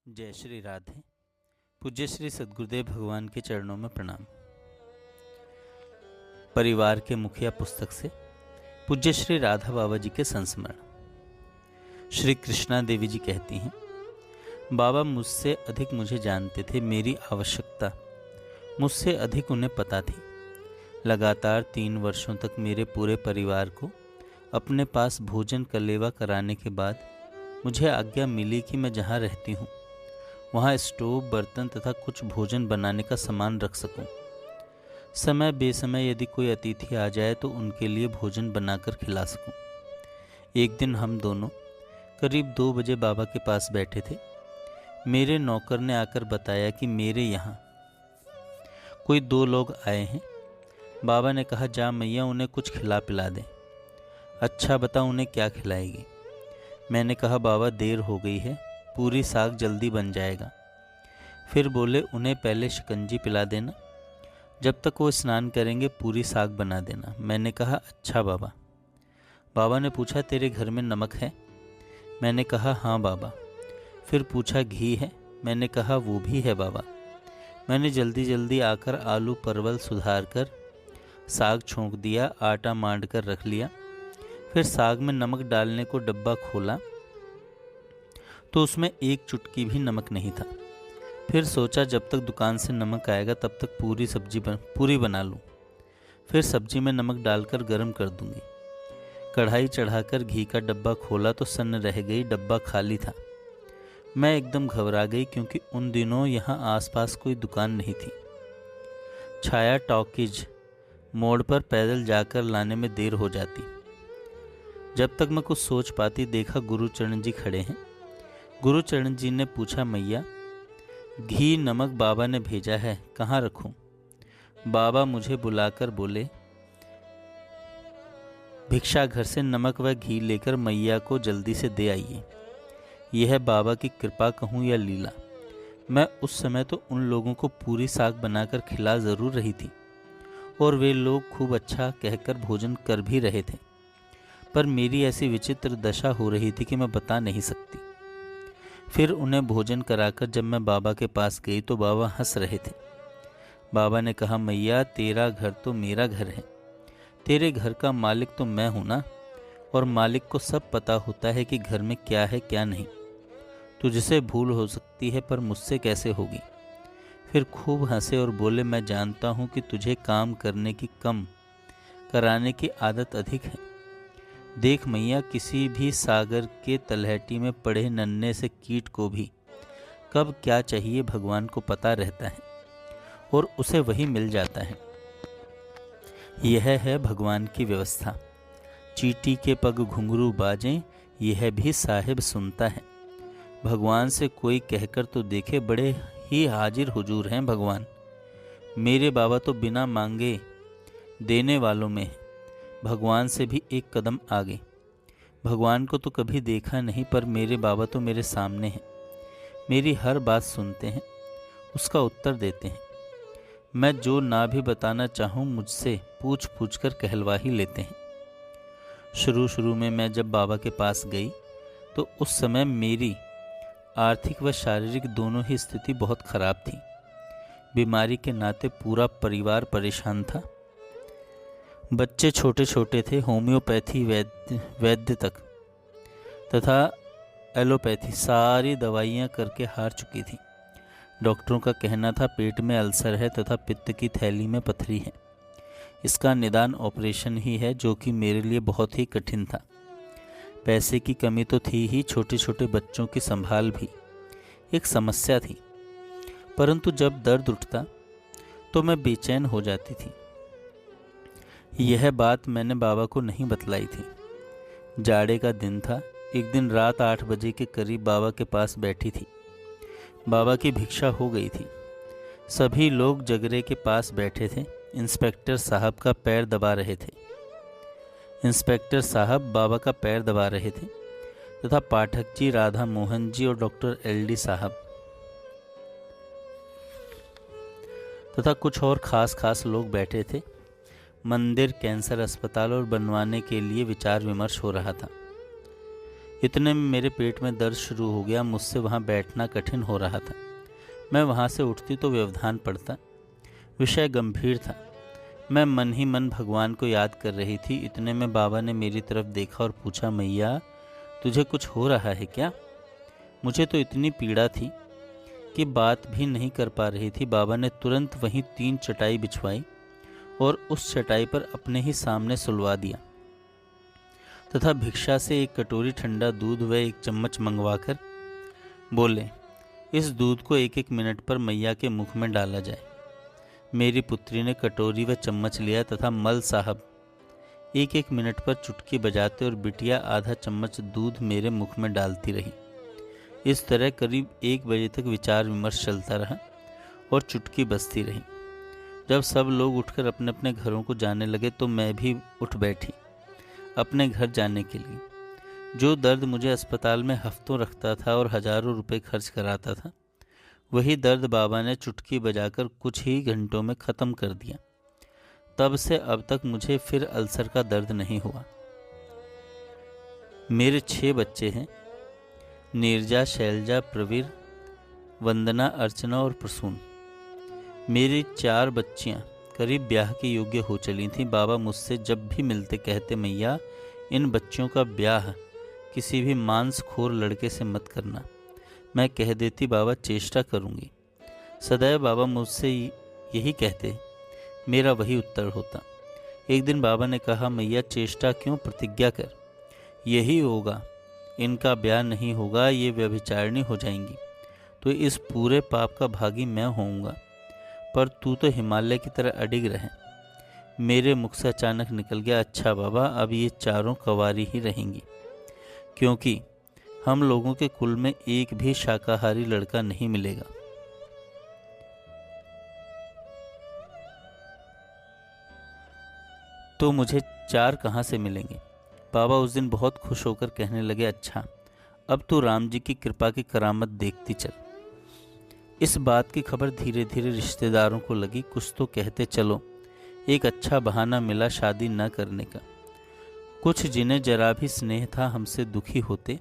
जय श्री राधे। पूज्य श्री सद्गुरुदेव भगवान के चरणों में प्रणाम। परिवार के मुखिया पुस्तक से पूज्य श्री राधा बाबा जी के संस्मरण। श्री कृष्णा देवी जी कहती हैं, बाबा मुझसे अधिक मुझे जानते थे, मेरी आवश्यकता मुझसे अधिक उन्हें पता थी। लगातार 3 वर्षों तक मेरे पूरे परिवार को अपने पास भोजन कलेवा कराने के बाद मुझे आज्ञा मिली कि मैं जहाँ रहती हूँ वहाँ स्टोव, बर्तन तथा कुछ भोजन बनाने का सामान रख सकूं। समय बेसमय यदि कोई अतिथि आ जाए तो उनके लिए भोजन बनाकर खिला सकूं। एक दिन हम दोनों करीब 2 बजे बाबा के पास बैठे थे। मेरे नौकर ने आकर बताया कि मेरे यहाँ कोई 2 लोग आए हैं। बाबा ने कहा, जा मैया उन्हें कुछ खिला पिला दें। अच्छा बता उन्हें क्या खिलाएगी? मैंने कहा, बाबा देर हो गई है, पूरी साग जल्दी बन जाएगा। फिर बोले, उन्हें पहले शिकंजी पिला देना, जब तक वो स्नान करेंगे पूरी साग बना देना। मैंने कहा, अच्छा बाबा। बाबा ने पूछा, तेरे घर में नमक है? मैंने कहा, हाँ बाबा। फिर पूछा, घी है? मैंने कहा, वो भी है बाबा। मैंने जल्दी जल्दी आकर आलू परवल सुधार कर साग छोंक दिया, आटा मांड कर रख लिया। फिर साग में नमक डालने को डब्बा खोला तो उसमें 1 चुटकी भी नमक नहीं था। फिर सोचा जब तक दुकान से नमक आएगा तब तक पूरी बना लूं। फिर सब्जी में नमक डालकर गर्म कर दूंगी। कढ़ाई चढ़ाकर घी का डब्बा खोला तो सन्न रह गई, डब्बा खाली था। मैं एकदम घबरा गई क्योंकि उन दिनों यहाँ आसपास कोई दुकान नहीं थी। छाया टॉकीज मोड़ पर पैदल जाकर लाने में देर हो जाती। जब तक मैं कुछ सोच पाती देखा गुरुचरण जी खड़े हैं। गुरुचरण जी ने पूछा, मैया घी नमक बाबा ने भेजा है, कहाँ रखूं? बाबा मुझे बुलाकर बोले, भिक्षा घर से नमक व घी लेकर मैया को जल्दी से दे आइए। यह है बाबा की कृपा कहूँ या लीला। मैं उस समय तो उन लोगों को पूरी साग बनाकर खिला जरूर रही थी और वे लोग खूब अच्छा कहकर भोजन कर भी रहे थे, पर मेरी ऐसी विचित्र दशा हो रही थी कि मैं बता नहीं सकती। फिर उन्हें भोजन कराकर जब मैं बाबा के पास गई तो बाबा हंस रहे थे। बाबा ने कहा, मैया तेरा घर तो मेरा घर है, तेरे घर का मालिक तो मैं हूं ना, और मालिक को सब पता होता है कि घर में क्या है क्या नहीं। तुझसे भूल हो सकती है पर मुझसे कैसे होगी? फिर खूब हंसे और बोले, मैं जानता हूं कि तुझे काम करने की कम, कराने की आदत अधिक है। देख मैया, किसी भी सागर के तलहटी में पड़े नन्हे से कीट को भी कब क्या चाहिए भगवान को पता रहता है और उसे वही मिल जाता है। यह है भगवान की व्यवस्था। चींटी के पग घुंघरू बाजें, यह भी साहिब सुनता है। भगवान से कोई कहकर तो देखे, बड़े ही हाजिर हुजूर हैं भगवान। मेरे बाबा तो बिना मांगे देने वालों में है, भगवान से भी एक कदम आगे। भगवान को तो कभी देखा नहीं पर मेरे बाबा तो मेरे सामने हैं। मेरी हर बात सुनते हैं, उसका उत्तर देते हैं। मैं जो ना भी बताना चाहूँ मुझसे पूछ पूछ कर कहलवा ही लेते हैं। शुरू में मैं जब बाबा के पास गई तो उस समय मेरी आर्थिक व शारीरिक दोनों ही स्थिति बहुत खराब थी। बीमारी के नाते पूरा परिवार परेशान था। बच्चे छोटे छोटे थे, होम्योपैथी वैद्य तक तथा एलोपैथी सारी दवाइयाँ करके हार चुकी थी। डॉक्टरों का कहना था पेट में अल्सर है तथा पित्त की थैली में पथरी है। इसका निदान ऑपरेशन ही है, जो कि मेरे लिए बहुत ही कठिन था। पैसे की कमी तो थी ही, छोटे छोटे बच्चों की संभाल भी एक समस्या थी। परंतु जब दर्द उठता तो मैं बेचैन हो जाती थी। यह बात मैंने बाबा को नहीं बतलाई थी। जाड़े का दिन था। एक दिन रात 8 बजे के करीब बाबा के पास बैठी थी। बाबा की भिक्षा हो गई थी। सभी लोग जगरे के पास बैठे थे। इंस्पेक्टर साहब का पैर दबा रहे थे। इंस्पेक्टर साहब बाबा का पैर दबा रहे थे तथा पाठक जी, राधा मोहन जी और डॉक्टर LD साहब तथा कुछ और खास लोग बैठे थे। मंदिर, कैंसर अस्पताल और बनवाने के लिए विचार विमर्श हो रहा था। इतने में मेरे पेट में दर्द शुरू हो गया। मुझसे वहाँ बैठना कठिन हो रहा था। मैं वहाँ से उठती तो व्यवधान पड़ता। विषय गंभीर था। मैं मन ही मन भगवान को याद कर रही थी। इतने में बाबा ने मेरी तरफ देखा और पूछा, मैया तुझे कुछ हो रहा है क्या? मुझे तो इतनी पीड़ा थी कि बात भी नहीं कर पा रही थी। बाबा ने तुरंत वहीं 3 चटाई बिछवाई और उस चटाई पर अपने ही सामने सुलवा दिया तथा भिक्षा से एक कटोरी ठंडा दूध व 1 चम्मच मंगवाकर बोले, इस दूध को 1-1 मिनट पर मैया के मुख में डाला जाए। मेरी पुत्री ने कटोरी व चम्मच लिया तथा मल साहब 1-1 मिनट पर चुटकी बजाते और बिटिया आधा चम्मच दूध मेरे मुख में डालती रही। इस तरह करीब 1 बजे तक विचार विमर्श चलता रहा और चुटकी बजती रही। जब सब लोग उठकर अपने अपने घरों को जाने लगे तो मैं भी उठ बैठी अपने घर जाने के लिए। जो दर्द मुझे अस्पताल में हफ्तों रखता था और हजारों रुपए खर्च कराता था, वही दर्द बाबा ने चुटकी बजाकर कुछ ही घंटों में ख़त्म कर दिया। तब से अब तक मुझे फिर अल्सर का दर्द नहीं हुआ। मेरे 6 बच्चे हैं, नीरजा, शैलजा, प्रवीर, वंदना, अर्चना और प्रसून। मेरी 4 बच्चियां करीब ब्याह के योग्य हो चली थीं। बाबा मुझसे जब भी मिलते कहते, मैया इन बच्चियों का ब्याह किसी भी मांसखोर लड़के से मत करना। मैं कह देती, बाबा चेष्टा करूंगी। सदैव बाबा मुझसे यही कहते, मेरा वही उत्तर होता। एक दिन बाबा ने कहा, मैया चेष्टा क्यों, प्रतिज्ञा कर, यही होगा। इनका ब्याह नहीं होगा, ये व्यभिचारिणी हो जाएंगी तो इस पूरे पाप का भागी मैं होऊंगा। पर तू तो हिमालय की तरह अडिग रहे। मेरे मुख से अचानक निकल गया, अच्छा बाबा अब ये चारों कंवारी ही रहेंगी, क्योंकि हम लोगों के कुल में एक भी शाकाहारी लड़का नहीं मिलेगा। तो मुझे 4 कहाँ से मिलेंगे? बाबा उस दिन बहुत खुश होकर कहने लगे, अच्छा अब तू राम जी की कृपा की करामत देखती चल। इस बात की खबर धीरे धीरे रिश्तेदारों को लगी। कुछ तो कहते, चलो एक अच्छा बहाना मिला शादी न करने का। कुछ जिन्हें जरा भी स्नेह था हमसे दुखी होते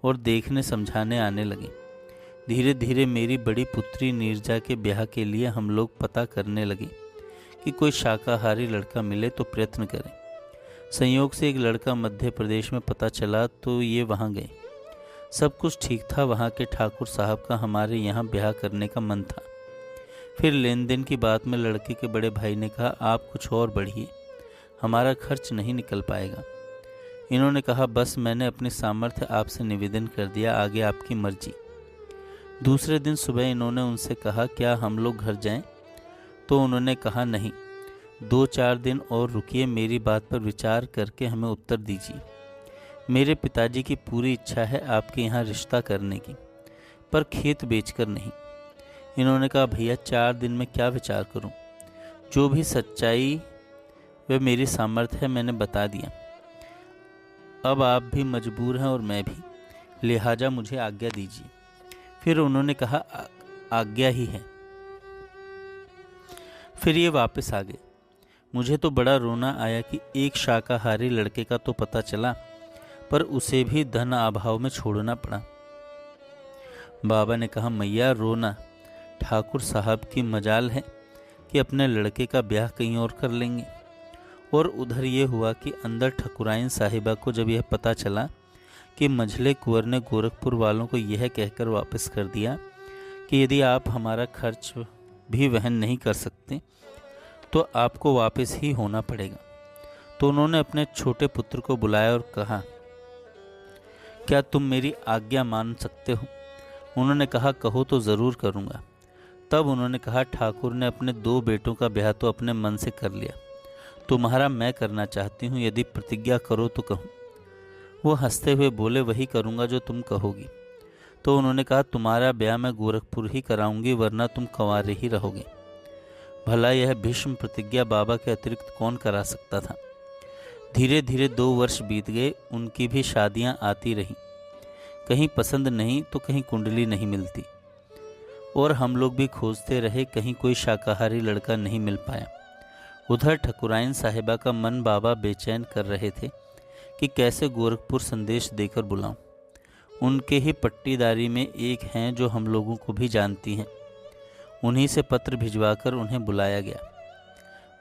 और देखने समझाने आने लगे। धीरे धीरे मेरी बड़ी पुत्री नीरजा के ब्याह के लिए हम लोग पता करने लगे कि कोई शाकाहारी लड़का मिले तो प्रयत्न करें। संयोग से एक लड़का मध्य प्रदेश में पता चला तो ये वहाँ गए। सब कुछ ठीक था। वहाँ के ठाकुर साहब का हमारे यहाँ ब्याह करने का मन था। फिर लेन देन की बात में लड़के के बड़े भाई ने कहा, आप कुछ और बढ़िए, हमारा खर्च नहीं निकल पाएगा। इन्होंने कहा, बस मैंने अपनी सामर्थ्य आपसे निवेदन कर दिया, आगे आपकी मर्जी। दूसरे दिन सुबह इन्होंने उनसे कहा, क्या हम लोग घर जाएं? तो उन्होंने कहा, नहीं, 2-4 दिन और रुकिए, मेरी बात पर विचार करके हमें उत्तर दीजिए। मेरे पिताजी की पूरी इच्छा है आपके यहाँ रिश्ता करने की, पर खेत बेचकर नहीं। इन्होंने कहा, भैया 4 दिन में क्या विचार करूं? जो भी सच्चाई व मेरी सामर्थ्य है मैंने बता दिया। अब आप भी मजबूर हैं और मैं भी, लिहाजा मुझे आज्ञा दीजिए। फिर उन्होंने कहा, आज्ञा ही है। फिर ये वापस आ गए। मुझे तो बड़ा रोना आया कि एक शाकाहारी लड़के का तो पता चला, पर उसे भी धन अभाव में छोड़ना पड़ा। बाबा ने कहा, मैया रोना, ठाकुर साहब की मजाल है कि अपने लड़के का ब्याह कहीं और कर लेंगे। और उधर ये हुआ कि अंदर ठकुराइन साहिबा को जब यह पता चला कि मंझले कुंवर ने गोरखपुर वालों को यह कहकर वापस कर दिया कि यदि आप हमारा खर्च भी वहन नहीं कर सकते तो आपको वापस ही होना पड़ेगा, तो उन्होंने अपने छोटे पुत्र को बुलाया और कहा, क्या तुम मेरी आज्ञा मान सकते हो? उन्होंने कहा, कहो तो ज़रूर करूँगा। तब उन्होंने कहा, ठाकुर ने अपने 2 बेटों का ब्याह तो अपने मन से कर लिया, तुम्हारा मैं करना चाहती हूँ, यदि प्रतिज्ञा करो तो कहूँ। वो हंसते हुए बोले, वही करूँगा जो तुम कहोगी। तो उन्होंने कहा, तुम्हारा ब्याह मैं गोरखपुर ही कराऊंगी, वरना तुम कंवारे ही रहोगे। भला यह भीष्म प्रतिज्ञा बाबा के अतिरिक्त कौन करा सकता था। धीरे धीरे 2 वर्ष बीत गए। उनकी भी शादियां आती रहीं, कहीं पसंद नहीं तो कहीं कुंडली नहीं मिलती, और हम लोग भी खोजते रहे, कहीं कोई शाकाहारी लड़का नहीं मिल पाया। उधर ठकुराइन साहिबा का मन बाबा बेचैन कर रहे थे कि कैसे गोरखपुर संदेश देकर बुलाऊं। उनके ही पट्टीदारी में एक हैं जो हम लोगों को भी जानती हैं। उन्हीं से पत्र भिजवाकर उन्हें बुलाया गया।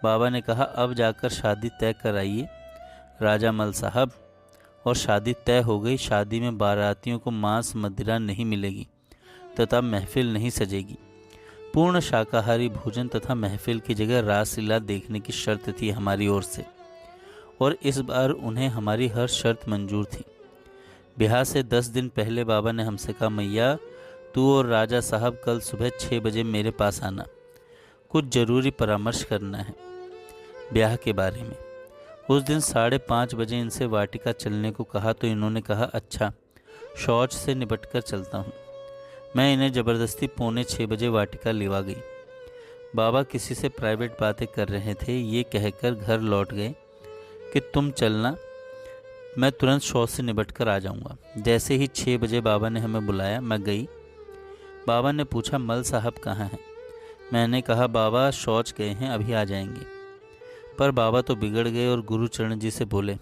बाबा ने कहा, अब जाकर शादी तय कराइए राजा मल साहब। और शादी तय हो गई। शादी में बारातियों को मांस मदिरा नहीं मिलेगी तथा महफिल नहीं सजेगी। पूर्ण शाकाहारी भोजन तथा महफिल की जगह रासलीला देखने की शर्त थी हमारी ओर से, और इस बार उन्हें हमारी हर शर्त मंजूर थी। ब्याह से 10 दिन पहले बाबा ने हमसे कहा, मैया तू और राजा साहब कल सुबह 6 बजे मेरे पास आना, कुछ जरूरी परामर्श करना है ब्याह के बारे में। उस दिन 5:30 बजे इनसे वाटिका चलने को कहा तो इन्होंने कहा, अच्छा शौच से निपट कर चलता हूँ। मैं इन्हें ज़बरदस्ती 5:45 बजे वाटिका लेवा गई। बाबा किसी से प्राइवेट बातें कर रहे थे। ये कहकर घर लौट गए कि तुम चलना, मैं तुरंत शौच से निपट कर आ जाऊँगा। जैसे ही 6 बजे बाबा ने हमें बुलाया, मैं गई। बाबा ने पूछा, मल साहब कहाँ हैं? मैंने कहा, बाबा शौच गए हैं, अभी आ जाएंगे। पर बाबा तो बिगड़ गए और गुरुचरण जी से बोले,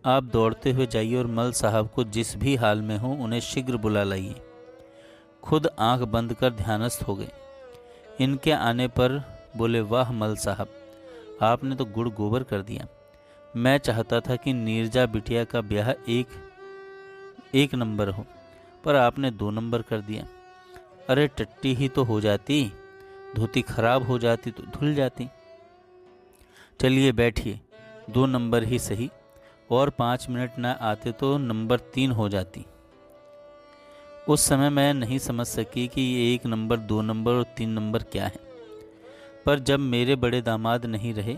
आप दौड़ते हुए जाइए और मल साहब को जिस भी हाल में हो उन्हें शीघ्र बुला लाइए। खुद आंख बंद कर ध्यानस्थ हो गए। इनके आने पर बोले, वाह मल साहब, आपने तो गुड़ गोबर कर दिया। मैं चाहता था कि नीरजा बिटिया का ब्याह एक नंबर हो, पर आपने 2 नंबर कर दिया। अरे टट्टी ही तो हो जाती, धोती खराब हो जाती तो धुल जाती। चलिए बैठिए, 2 नंबर ही सही, और 5 मिनट न आते तो नंबर 3 हो जाती। उस समय मैं नहीं समझ सकी कि ये 1 नंबर, 2 नंबर और 3 नंबर क्या है। पर जब मेरे बड़े दामाद नहीं रहे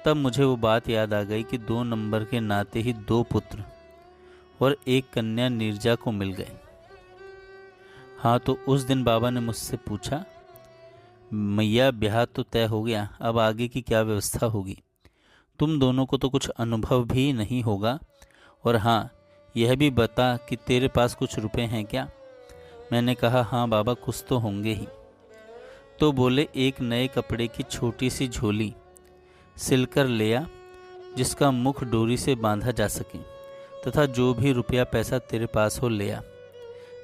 तब मुझे वो बात याद आ गई कि 2 नंबर के नाते ही 2 पुत्र और 1 कन्या नीरजा को मिल गए। हाँ, तो उस दिन बाबा ने मुझसे पूछा, मैया ब्याह तो तय हो गया, अब आगे की क्या व्यवस्था होगी? तुम दोनों को तो कुछ अनुभव भी नहीं होगा, और हाँ यह भी बता कि तेरे पास कुछ रुपए हैं क्या? मैंने कहा, हाँ बाबा कुछ तो होंगे ही। तो बोले, एक नए कपड़े की छोटी सी झोली सिलकर ले आ, जिसका मुख डोरी से बांधा जा सके, तथा जो भी रुपया पैसा तेरे पास हो ले आ।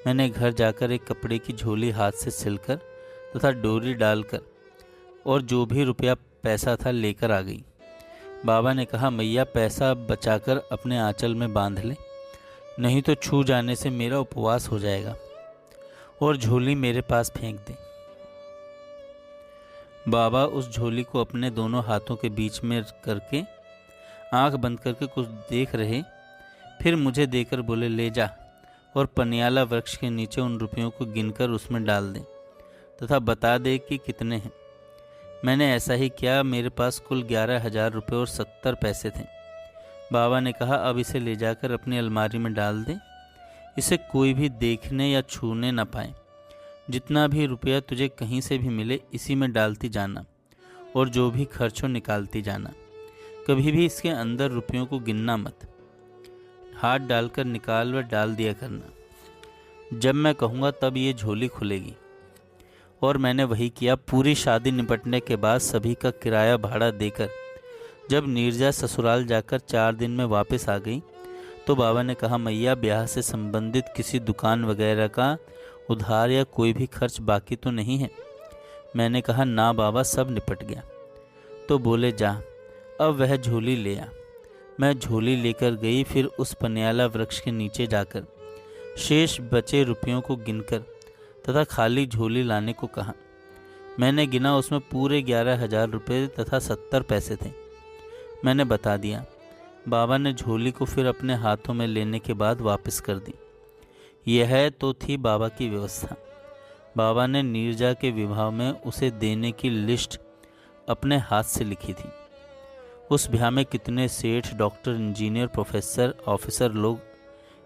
मैंने घर जाकर एक कपड़े की झोली हाथ से सिलकर तथा डोरी डालकर और जो भी रुपया पैसा था लेकर आ गई। बाबा ने कहा, मैया पैसा बचाकर अपने आंचल में बांध ले, नहीं तो छू जाने से मेरा उपवास हो जाएगा, और झोली मेरे पास फेंक दे। बाबा उस झोली को अपने दोनों हाथों के बीच में करके आंख बंद करके कुछ देख रहे, फिर मुझे देकर बोले, ले जा और पनियाला वृक्ष के नीचे उन रुपयों को गिनकर उसमें डाल दे तथा बता दे कि कितने हैं। मैंने ऐसा ही किया। मेरे पास कुल 11,000 रुपये और 70 पैसे थे। बाबा ने कहा, अब इसे ले जाकर अपनी अलमारी में डाल दे, इसे कोई भी देखने या छूने न पाए। जितना भी रुपया तुझे कहीं से भी मिले इसी में डालती जाना, और जो भी खर्च हो निकालती जाना। कभी भी इसके अंदर रुपयों को गिनना मत, हाथ डालकर निकाल व डाल दिया करना। जब मैं कहूँगा तब ये झोली खुलेगी। और मैंने वही किया। पूरी शादी निपटने के बाद सभी का किराया भाड़ा देकर जब नीरजा ससुराल जाकर 4 दिन में वापस आ गई तो बाबा ने कहा, मैया ब्याह से संबंधित किसी दुकान वगैरह का उधार या कोई भी खर्च बाकी तो नहीं है? मैंने कहा, ना बाबा, सब निपट गया। तो बोले, जा अब वह झोली ले आ। मैं झोली लेकर गई। फिर उस पनियाला वृक्ष के नीचे जाकर शेष बचे रुपयों को गिनकर तथा खाली झोली लाने को कहा। मैंने गिना, उसमें पूरे 11,000 रुपये तथा 70 पैसे थे। मैंने बता दिया। बाबा ने झोली को फिर अपने हाथों में लेने के बाद वापस कर दी। यह तो थी बाबा की व्यवस्था। बाबा ने नीरजा के विवाह में उसे देने की लिस्ट अपने हाथ से लिखी थी। उस ब्याह में कितने सेठ, डॉक्टर, इंजीनियर, प्रोफेसर, ऑफिसर लोग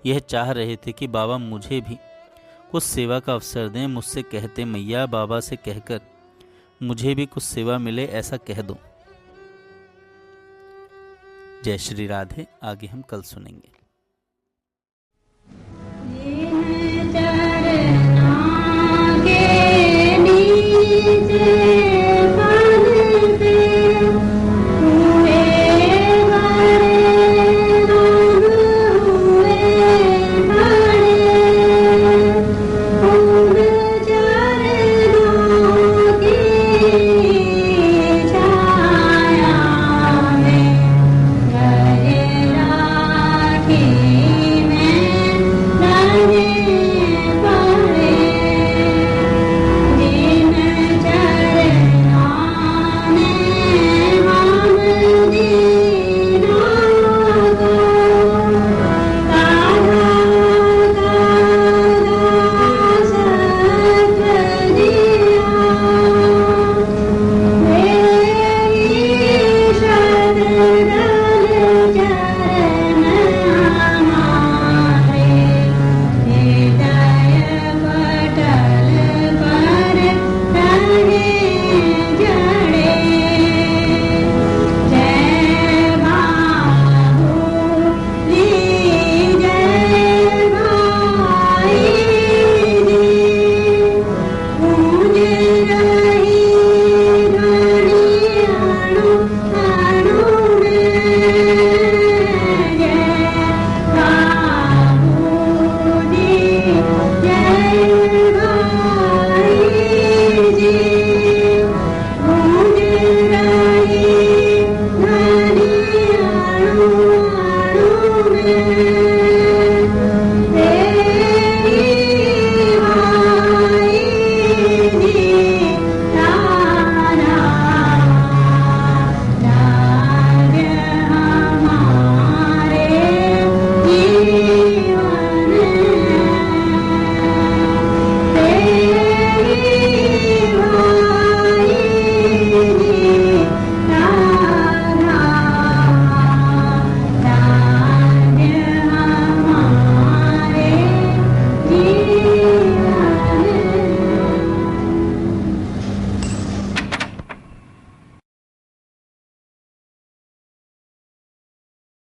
यह चाह रहे थे कि बाबा मुझे भी कुछ सेवा का अवसर दें। मुझसे कहते, मैया बाबा से कहकर मुझे भी कुछ सेवा मिले ऐसा कह दो। जय श्री राधे। आगे हम कल सुनेंगे।